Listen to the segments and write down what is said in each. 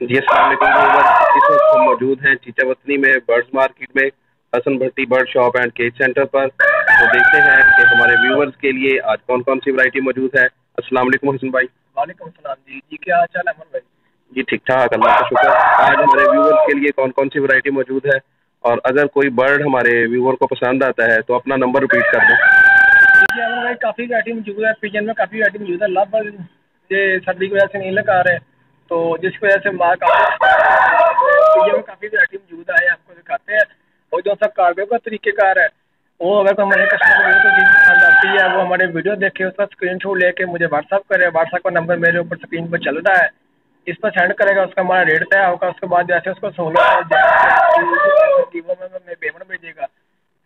जी अस्सलाम वालेकुम व्यूअर्स। इस वक्त हम मौजूद हैं चीचावतनी में बर्ड्स मार्केट में Hasan Bhatti bird shop and cage centre पर। तो देखते हैं कि हमारे व्यूअर्स के लिए आज कौन कौन सी वैरायटी मौजूद है। अस्सलाम वालेकुम हसन भाई। वालेकुम सलाम जी। जी क्या हाल चाल है अमन भाई? जी ठीक ठाक, अल्लाह का शुक्र। आज हमारे व्यूअर्स के लिए कौन कौन सी वैरायटी मौजूद है, और अगर कोई बर्ड हमारे व्यूअर को पसंद आता है तो अपना नंबर रिपीट कर दें। जी अमन भाई, काफ़ी वैरायटी मौजूद है। पिजन में काफ़ी वैरायटी मौजूद है। लव बर्ड ये सर्दी की वजह से नहीं लगा रहे, तो जिसकी वजह से माँ पिजन में काफ़ी वैरायटी मौजूद है, आपको दिखाते हैं। और जो सब कार्गो का तरीक़ेकार है, वो अगर तो हमारे कस्टमर को चीज़ पसंद आती है, वो हमारे वीडियो देखे, उसका स्क्रीनशॉट लेके मुझे व्हाट्सअप करे। व्हाट्सअप का नंबर मेरे ऊपर स्क्रीन पर चल रहा है, इस पर सेंड करेगा। उसका हमारा रेट तय होगा। उसके बाद जैसे उसको सहूलत में पेमेंट भेजेगा।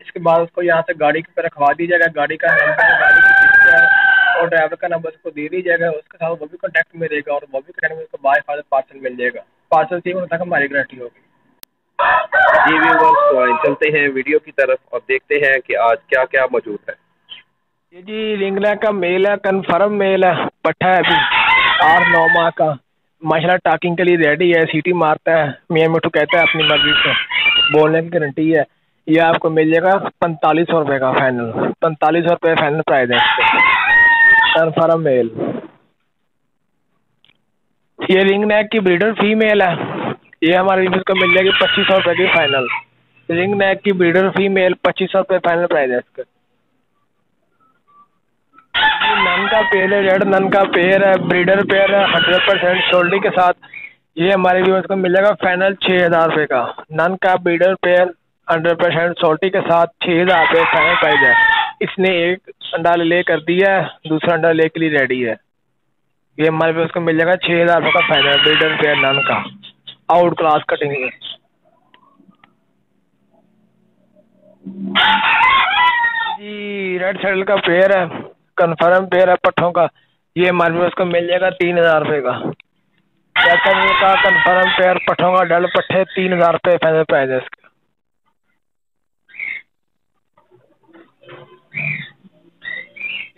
इसके बाद उसको यहाँ से गाड़ी की तरह रखवा दी जाएगा। गाड़ी का नंबर, गाड़ी की पिक्चर और ड्राइवर का नंबर उसको दे दी जाएगा। उसके साथ वो भी कॉन्टैक्ट में रहेगा और वो भी कॉन्टैक्ट में उसको बाय फादर पार्सल मिल जाएगा। पार्सल 3 तक हमारी गारंटी होगी। जी व्यूअर्स, तो चलते हैं वीडियो की तरफ और देखते हैं कि आज क्या क्या मौजूद है। ये जी रिंगनेक का मेल है, कन्फर्म मेल है, पट्ठा है अभी 8-9 माह का। माशाल्लाह टाकिंग के लिए रेडी है, सीटी मारता है, मियाँ मिठू कहता है अपनी मर्जी से, बोलने की गारंटी है। ये आपको मिल जाएगा 4500 रुपये का फाइनल। 4500 रुपये फाइनल प्राइस है इसके। Confirm male. ये रिंग नेक की ब्रीडर फीमेल है। ये हमारे को मिल जाएगी 2500 रुपये की फाइनल। रिंग नेक की ब्रीडर फीमेल 2500 रुपये फाइनल प्राइस है इसका। नन का पेयर है, रेड नन का पेयर है, ब्रीडर पेयर है 100% शोल्डर के साथ। ये हमारे व्यूअर्स को मिल जाएगा फाइनल 6000 रुपये का। नन का ब्रीडर पेयर 100% शोल्टी के साथ 6000 रुपये फाइनल प्राइस है। इसने एक अंडा ले कर दिया है, दूसरा अंडा ले के लिए रेडी है। ये हमारे व्यूअर्स को मिल जाएगा 6000 रुपये का फाइनल ब्रीडर पेयर नन का, आउट क्लास कटिंग में। जी रेड सैडल का पेयर है, कन्फर्म पेयर है पट्ठों का। ये हमारे व्यूअर्स को मिल जाएगा 3000 रुपये का। का कन्फर्म पेयर पट्ठों का, डल पट्ठे 3000 रुपये फाइनल प्राइस है इसका।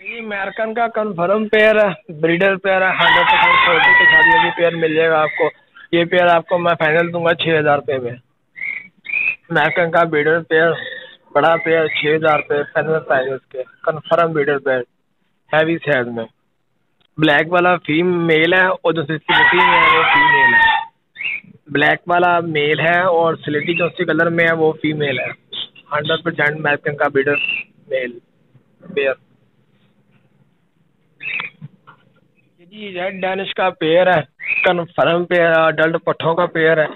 ये अमेरिकन का कन्फर्म पेयर है, ब्रीडर पेयर है 100% छोटे के साथ। ये भी पेयर मिल जाएगा आपको। ये पेयर आपको मैं फाइनल दूंगा 6000 रुपये में। अमेरिकन का ब्रीडर पेयर, बड़ा पेयर 6000 रुपये फाइनल प्राइस है उसके। Confirm breeder pair heavy size में। ब्लैक वाला फीमेल है और जो सिलेटी में है वो फीमेल है। ब्लैक वाला मेल है और सिलेटी जो उसी कलर में है वो फीमेल है। 100% अमेरिकन का ब्रीडर मेल पेयर। जी रेड डैनिश का पेयर है, कन्फर्म पेयर, अडल्ट पट्ठों का पेयर है।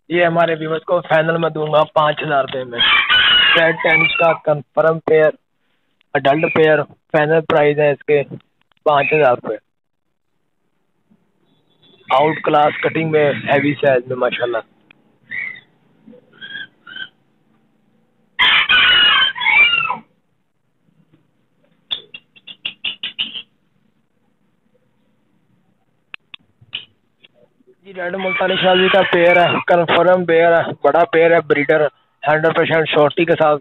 ये हमारे व्यूअर्स को फाइनल में दूंगा 5000 रुपये में। रेड डैनिश का confirm pair, adult pair, final price है इसके 5000 रुपये। आउट क्लास कटिंग में, हैवी साइज में माशाल्लाह। जी रेड मुल्तानी शादी का पेयर है, कन्फर्म पेयर है, बड़ा पेयर है, ब्रीडर 100% शॉर्टी के साथ।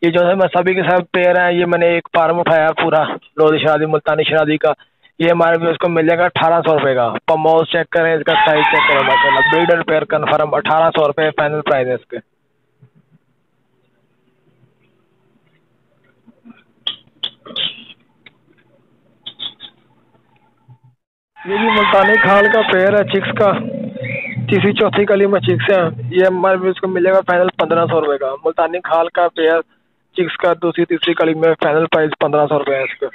ये जो है मैं सभी के साथ पेयर है, ये मैंने एक फार्म उठाया पूरा लोधी शादी मुल्तानी शादी का। ये हमारे भी उसको मिल जाएगा 1800 रुपये का। पमाउस चेक करें, इसका साइज चेक करें माशाल्लाह। ब्रीडर पेयर कन्फर्म 1800 रुपये फाइनल प्राइस है इसके। ये भी मुल्तानी खाल का पेयर है, चिक्स का, तीसरी चौथी कली में चिक्स है। ये हमारे भी उसको मिलेगा फाइनल 1500 रुपये का। मुल्तानी खाल का पेयर चिक्स का, दूसरी तीसरी कली में, फाइनल प्राइस 1500 रुपये है इसका।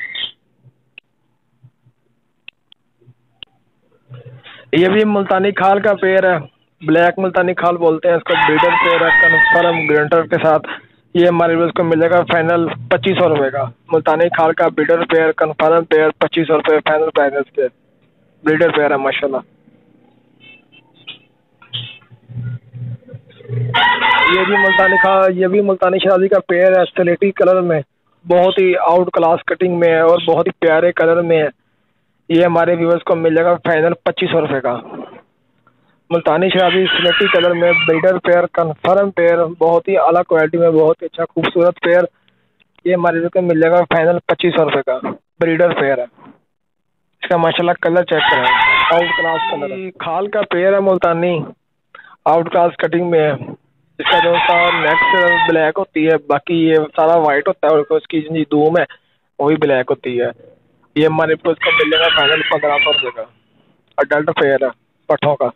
ये भी मुल्तानी खाल का पेयर है, ब्लैक मुल्तानी खाल बोलते हैं इसको। ब्रीडर पेयर है, कन्फर्म ग्रेंटर के साथ। ये हमारे व्यूअर्स को मिलेगा फाइनल 2500 रुपये का। मुल्तानी खाल का ब्रीडर पेयर, कन्फर्म पेयर 2500 रुपये फाइनल प्राइस है इसके। ब्रीडर पेयर है माशाल्लाह। ये भी मुल्तानी शादी का पेयर है, स्लेटी कलर में, बहुत ही आउट क्लास कटिंग में है और बहुत ही प्यारे कलर में है। ये हमारे व्यूअर्स को मिल जाएगा फाइनल 2500 रुपये का। मुल्तानी शादी स्लेटी कलर में, ब्रीडर पेयर, कन्फर्म पेयर, बहुत ही अलग क्वालिटी में, बहुत ही अच्छा खूबसूरत पेयर। ये हमारे व्यूअर्स को मिल जाएगा फाइनल 2500 रुपये का। ब्रीडर पेयर है इसका, माशाल्लाह कलर चेक करें, आउट क्लास कलर है, खाल का पेयर है मुल्तानी, आउट क्लास कटिंग में है। इसका जो सा नेक्स्ट ब्लैक होती है, बाकी ये सारा वाइट होता है और उसकी जो धूम है वो भी ब्लैक होती है। ये हमारे पास इसका मिलेगा फाइनल 1500 रुपये का। अडल्ट पेयर है पठों का,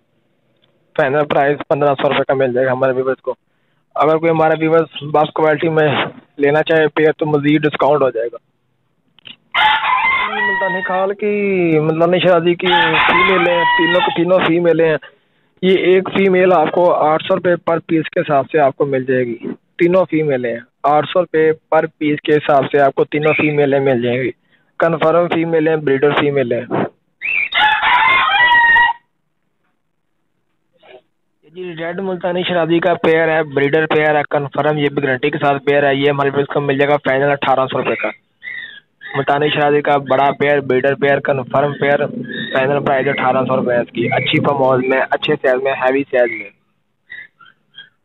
फाइनल प्राइस 1500 रुपये का मिल जाएगा हमारे व्यूवर्स को। अगर कोई हमारे व्यूवर्स बास क्वालिटी में लेना चाहे पेयर तो मजीद डिस्काउंट हो जाएगा। मुल्तानी खाल की मुल्तानी शराजी की फीमेल है, तीनों फीमेल हैं। ये एक फीमेल आपको 800 रुपये पर पीस के हिसाब से आपको मिल जाएगी। तीनों फीमेल हैं, 800 रुपये पर पीस के हिसाब से आपको तीनों फीमेलें मिल जाएंगी। कन्फर्म फीमेल है, ब्रीडर फीमेल है। जी रेड मुल्तानी शराजी का पेयर है, ब्रीडर पेयर है, कन्फर्म, ये भी गारंटी के साथ पेयर है। ये हमारे पास को मिल जाएगा फाइनल 1800 रुपये का। मुल्तानी शराजी का बड़ा pair, breeder pair, confirm pair, final price 1800 रुपये इसकी। अच्छी फॉर्मोज में, अच्छे साइज में, हैवी साइज में,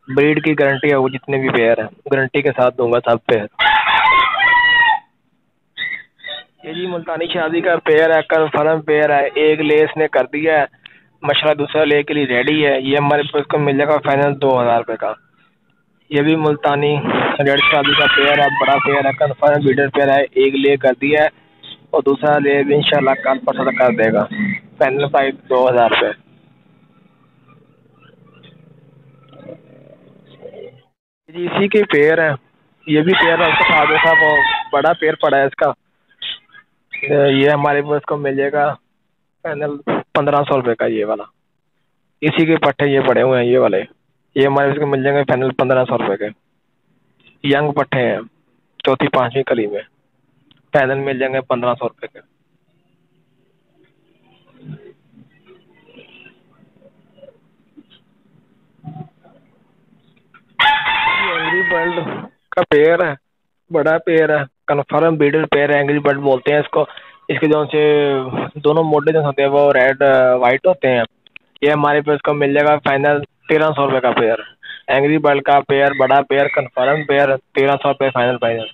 ब्रीड की गारंटी है। वो जितने भी पेयर है गारंटी के साथ दूंगा सब पेयर। ये जी मुल्तानी शराजी का पेयर है, कन्फर्म पेयर है। एक ले इसने कर दिया है, मशरा दूसरा ले के लिए रेडी है। ये हमारे पास को मिल जाएगा फाइनल 2000 रुपये का। ये भी मुल्तानी रेड शराजी का पेयर है, बड़ा पेयर है, कन्फर्म ब्रीडर पेयर है। एक ले कर दिया है और दूसरा ले इंशाल्लाह कल परसों तक कर देगा। फाइनल प्राइस 2000 रुपये। जी इसी के पेयर है, ये भी पेयर है उसका फादर साहब, वो बड़ा पेयर पड़ा है इसका। ये हमारे पास को मिल जाएगा फाइनल 1500 रुपये का। ये वाला इसी के पट्टे ये पड़े हुए हैं, ये वाले, ये हमारे पास को मिल जाएंगे फाइनल 1500 रुपये के। यंग पट्टे हैं, चौथी पांचवी कली में, फाइनल मिल जाएंगे 1500 रुपये के। एंग्री बर्ड का पेयर है, बड़ा पेयर है, कन्फर्म ब्रीडर पेयर है। एंग्री बर्ड बोलते हैं इसको। इसके जो से दोनों मोटे जो होते हैं वो रेड वाइट होते हैं। ये हमारे पास को मिल जाएगा फाइनल 1300 रुपये का पेयर। एंग्री बर्ड का पेयर, बड़ा पेयर, कन्फर्म पेयर, 1300 रुपये फाइनल प्राइस।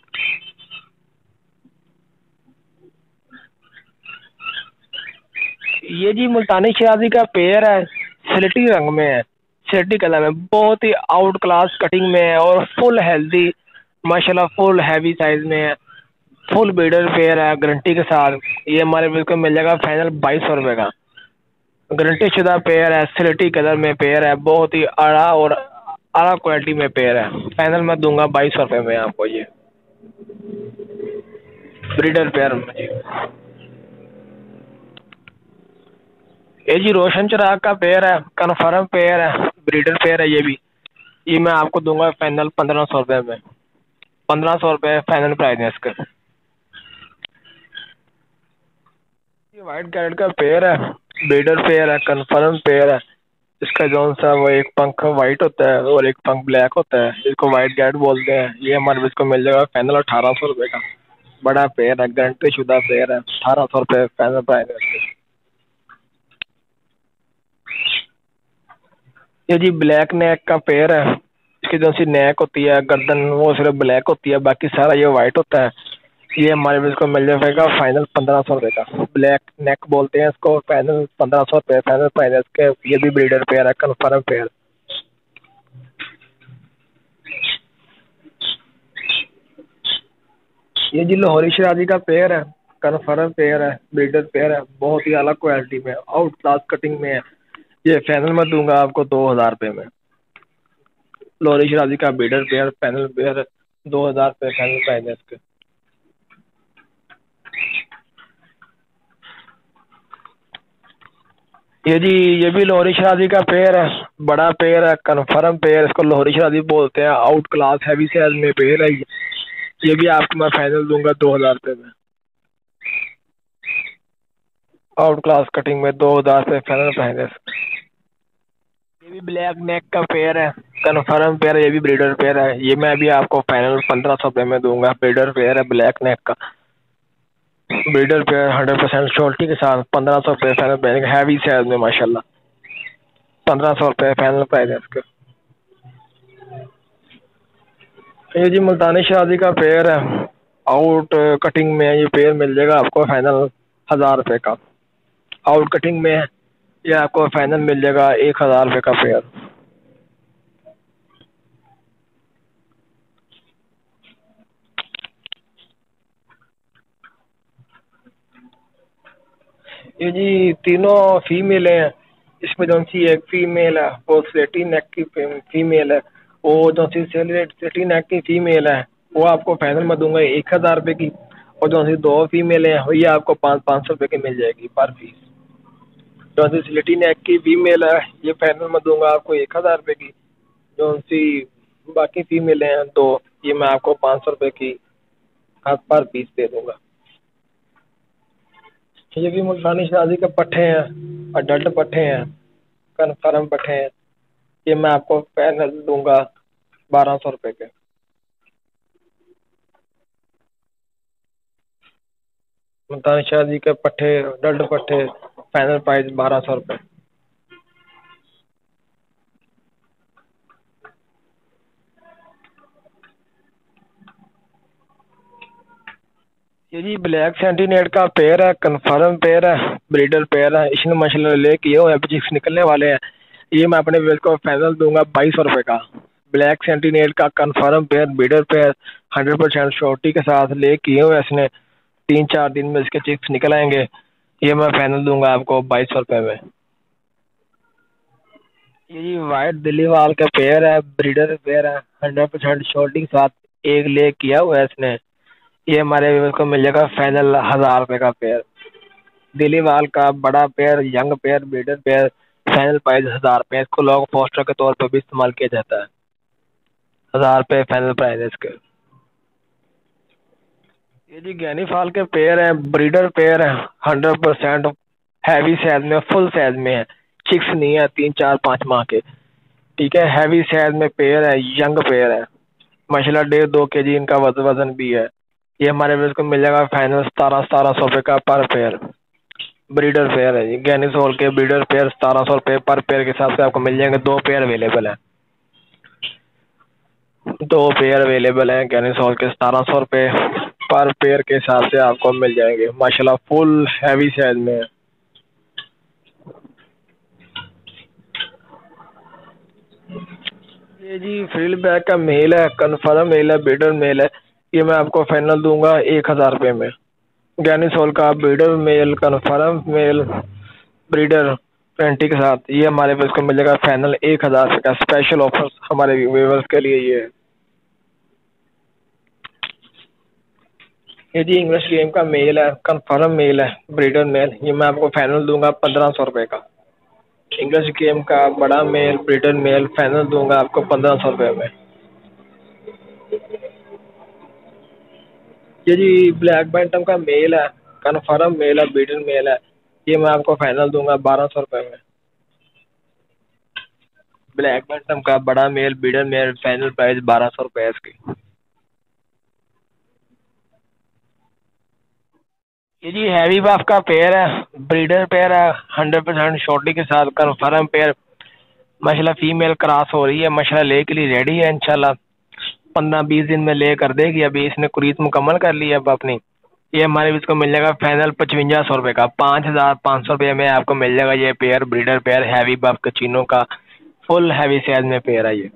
ये जी मुल्तानी शराजी का पेयर है, स्लेटी रंग में है, स्लेटी कलर में, बहुत ही आउट क्लास कटिंग में है और फुल हेल्दी माशाल्लाह, फुल हैवी साइज में है, फुल ब्रीडर पेयर है गारंटी के साथ। ये हमारे बिल्कुल मिल जाएगा फाइनल 2200 रुपये का। गारंटी शुदा पेयर है, स्लेटी कलर में पेयर है, बहुत ही आड़ा और आला क्वालिटी में पेयर है। फाइनल मैं दूंगा 2200 रुपये में आपको। ये ब्रीडर पेयर जी। ये जी रोशन चिराग का पेयर है, कन्फर्म पेयर है, ब्रीडर पेयर है। ये भी, ये मैं आपको दूंगा फाइनल 1500 रुपये में। 1500 रुपये फाइनल प्राइस है इसका। ये वाइट कैरेट का पेयर है, ब्रीडर पेयर है, कन्फर्म पेयर है। इसका जो सा वो एक पंख वाइट होता है और एक पंख ब्लैक होता है, इसको वाइट कैरेट बोलते हैं। ये हमारे इसको मिल जाएगा फाइनल 1800 रुपये का। बड़ा पेयर है, गारंटी शुदा पेयर है, 1800 रुपये फाइनल प्राइस है इसका। ये जी ब्लैक नेक का पेयर है। इसकी जो सी नेक होती है, गर्दन, वो सिर्फ ब्लैक होती है, बाकी सारा ये वाइट होता है। ये हमारे इसको मिल जाएगा फाइनल 1500 रुपये का। ब्लैक नेक बोलते हैं इसको, फाइनल 1500 रुपये फाइनल प्राइस है इसके। ये भी ब्रीडर पेयर है, कन्फर्म पेयर। ये जी लाहौरी शराजी का पेयर है, कन्फर्म पेयर है, ब्रीडर पेयर है, बहुत ही अलग क्वालिटी में, आउट क्लास कटिंग में है। ये फाइनल में दूंगा आपको 2000 रुपये में। लाहौरी शराजी का ब्रीडर पेयर, फाइनल पेयर 2000 रुपये फाइनल प्राइस है इसके। ये जी ये भी लाहौरी शराजी का पेयर है, बड़ा पेयर है, कन्फर्म पेयर, इसको लाहौरी शराजी बोलते हैं। आउट क्लास हैवी साइज में पेयर है। ये भी आपको मैं फाइनल दूंगा 2000 रुपये में। आउट क्लास कटिंग में 2000 रुपये फाइनल प्राइस है। ये भी ब्लैक नेक का पेयर है, कन्फर्म पेयर है, ये भी ब्रीडर पेयर है। ये मैं भी आपको फाइनल 1500 रुपये में दूंगा। ब्रीडर पेयर है, ब्लैक नेक का ब्रीडर पेयर, 100% श्योरिटी के साथ 1500 रुपये फाइनल प्राइस, हैवी साइज में माशाल्लाह। 1500 रुपये फाइनल प्राइस है इसका। ये जी मुल्तानी शराजी का पेयर है, आउट कटिंग में ये पेयर मिल जाएगा आपको फाइनल 1000 रुपये का। आउट कटिंग में है, ये आपको फाइनल मिल जाएगा 1000 रुपये का पेयर। ये जी तीनों फीमेल हैं। इसमें जो सी एक फीमेल है वो स्लेटी नेक की फीमेल है। वो जो सी स्लेटी नेक की फीमेल है वो आपको फाइनल में दूंगा 1000 रुपये की। और जो सी दो फीमेल है ये आपको 500 रुपये की मिल जाएगी पर पीस। जो सी स्लेटी नेक की फीमेल है ये फाइनल में दूंगा आपको 1000 रुपये की। जो सी बाकी फीमेल हैं तो ये मैं आपको 500 रुपये की पर पीस दे दूंगा। ये भी मुल्तानी शादी के पट्ठे हैं, अडल्ट पट्ठे हैं, कन्फर्म पट्ठे हैं। ये मैं आपको फाइनल दूंगा 1200 रुपये के। मुल्तानी शादी के पट्ठे अडल्ट पट्ठे फाइनल प्राइस 1200 रुपये। ये जी ब्लैक सेंटीनेट का पेयर है, कन्फर्म पेयर है, ब्रीडर पेयर है। इसने माशाल्लाह ले किए हुए चिक्स निकलने वाले हैं। ये मैं अपने वेल को फाइनल दूंगा 2200 रुपये का। ब्लैक सेंटीनेट का confirm pair breeder pair 100% surety के साथ ले किए हुए इसने। 3-4 दिन में इसके चिक्स निकल आएंगे। ये मैं फाइनल दूंगा आपको 2200 रुपये में। ये जी वाइट दिल्लीवाल का पेयर है, ब्रीडर पेयर है, 100% श्योरिटी के साथ एक ले किया हुआ है इसने। ये हमारे व्यूअर्स को मिल जाएगा फाइनल 1000 रुपये का पेयर। दिलीवाल का बड़ा pair, young pair, breeder pair final price 1000 रुपये। इसको लॉन्ग पोस्टर के तौर पर भी इस्तेमाल किया जाता है। 1000 रुपये फाइनल प्राइस है इसके। ये जी गैनी फाल के पेयर है, ब्रीडर पेयर है, 100% हैवी साइज में, फुल साइज में है। चिक्स नहीं है 3-4-5 माह के। ठीक है, हैवी साइज में पेयर है, यंग पेयर है। माशाल्लाह 1.5-2 kg इनका वजन भी है। ये हमारे व्यूअर्स को मिल जाएगा फाइनल 1700 रुपये का पर पेयर। ब्रीडर पेयर है ये, गैनी सोल के ब्रीडर पेयर 1700 रुपये पर पेयर के हिसाब से आपको मिल जाएंगे। 2 पेयर अवेलेबल है, 2 पेयर अवेलेबल हैं गैनी सोल के। 1700 रुपये पर पेयर के हिसाब से आपको मिल जाएंगे। माशाल्लाह फुल हैवी साइज में है। ये जी फ्रील बैग का मेल है, कन्फर्म मेल है, ब्रीडर मेल है। ये मैं आपको फाइनल दूंगा 1000 रुपये में। गैनी सोल का breeder male, confirm male, breeder पेंटी के साथ ये हमारे पास को मिलेगा फाइनल 1000 रुपये का। स्पेशल ऑफर हमारे व्यूअर्स के लिए ये है। ये जी इंग्लिश गेम का मेल है, कन्फर्म मेल है, ब्रीडर मेल। ये मैं आपको फाइनल दूंगा 1500 रुपये का। इंग्लिश गेम का बड़ा मेल, ब्रीडर मेल फाइनल दूंगा आपको 1500 रुपये में। ये जी ब्लैक बैंटम का मेल है, कन्फर्म मेल है, ब्रीडर मेल है। ये मैं आपको फाइनल दूंगा 1200 रुपये में। ब्लैक बैंटम का बड़ा male, breeder male final price 1200 रुपये है इसकी। ये जी हैवी बाफ का पेयर है, ब्रीडर पेयर है, 100% शॉर्टी के साथ, कन्फर्म पेयर। माशाल्लाह फीमेल क्रॉस हो रही है, माशाल्लाह ले के लिए रेडी है। इंशाल्लाह 15-20 दिन में ले कर देगी। अभी इसने कुरीत मुकम्मल कर ली है अब अपनी। ये हमारे इसको मिल जाएगा फाइनल 5500 रुपये का। 5500 रुपये में आपको मिल जाएगा ये पेयर, ब्रीडर पेयर हैवी बाफ कचीनों का, फुल हैवी साइज में पेयर है ये।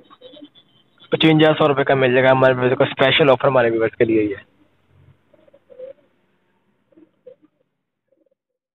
5500 रुपये का मिल जाएगा हमारे को। स्पेशल ऑफर हमारे व्यूअर्स के लिए ये।